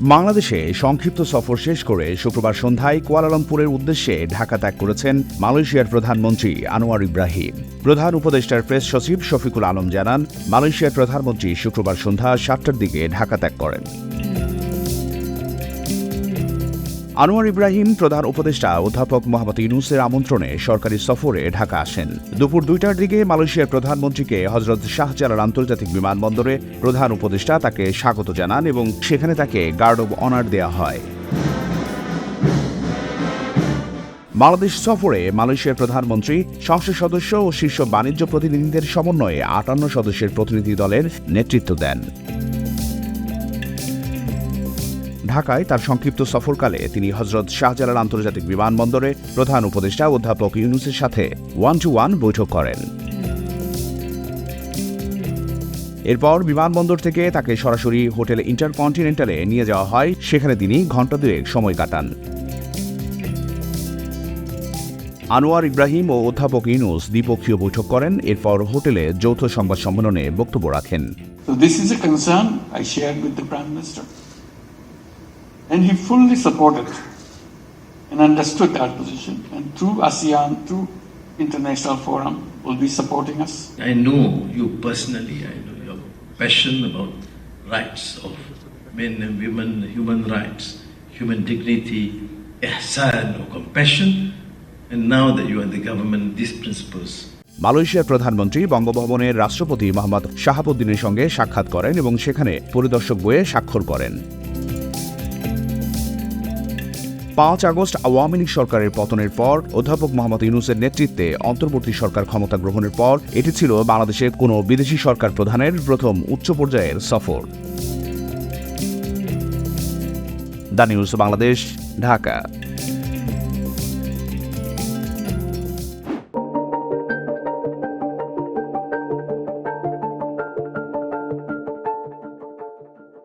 বাংলাদেশে সংক্ষিপ্ত সফর শেষ করে শুক্রবার সন্ধ্যায় কুয়ালালামপুরের উদ্দেশ্যে ঢাকা ত্যাগ করেছেন মালয়েশিয়ার প্রধানমন্ত্রী আনোয়ার ইব্রাহিম। প্রধান উপদেষ্টার প্রেস সচিব শফিকুল আলম জানান, মালয়েশিয়ার প্রধানমন্ত্রী শুক্রবার সন্ধ্যা ৭টার দিকে ঢাকা ত্যাগ করেন। আনোয়ার ইব্রাহিম প্রধান উপদেষ্টা অধ্যাপক মোহাম্মদ ইউনূসের আমন্ত্রণে সরকারি সফরে ঢাকা আসেন। দুপুর ২টার দিকে মালয়েশিয়ার প্রধানমন্ত্রীকে হজরত শাহজালাল আন্তর্জাতিক বিমানবন্দরে প্রধান উপদেষ্টা তাকে স্বাগত জানান এবং সেখানে তাকে গার্ড অব অনার দেয়া হয়। বাংলাদেশ সফরে মালয়েশিয়ার প্রধানমন্ত্রী সংসদ সদস্য ও শীর্ষ বাণিজ্য প্রতিনিধিদের সমন্বয়ে ৫৮ সদস্যের প্রতিনিধি দলের নেতৃত্ব দেন। ঢাকায় তার সংক্ষিপ্ত সফরকালে তিনি হজরত শাহজালাল আন্তর্জাতিক বিমানবন্দরে প্রধান উপদেষ্টা অধ্যাপক ইউনূসের সাথে 1-to-1 বৈঠক করেন। এরপর বিমানবন্দর থেকে তাকে সরাসরি হোটেল ইন্টারকন্টিনেন্টালে নিয়ে যাওয়া হয়। সেখানে তিনি ঘণ্টা দুয়েক সময় কাটান। আনোয়ার ইব্রাহিম ও অধ্যাপক ইউনূস দ্বিপক্ষীয় বৈঠক করেন। এরপর হোটেলে যৌথ সংবাদ সম্মেলনে বক্তব্য রাখেন। This is a concern I shared with the Prime Minister. And he fully supported and understood our position. And through ASEAN, through International Forum, will be supporting us. I know you personally, I know your passion about rights of men and women, human rights, human dignity, ihsan or compassion. And now that you are in the government, these principles. মালয়েশিয়ার প্রধানমন্ত্রী বঙ্গভবনের রাষ্ট্রপতি মোহাম্মদ শাহাবুদ্দিনের সঙ্গে সাক্ষাৎ করেন এবং সেখানে পরিদর্শক বইয়ে স্বাক্ষর করেন। ৫ আগস্ট আওয়ামী লীগ সরকারের পতনের পর অধ্যাপক মোহাম্মদ ইউনূসের নেতৃত্বে অন্তর্বর্তী সরকার ক্ষমতা গ্রহণের পর এটি ছিল বাংলাদেশের কোনো বিদেশি সরকার প্রধানের প্রথম উচ্চ পর্যায়ের সফর। The news Bangladesh, Dhaka.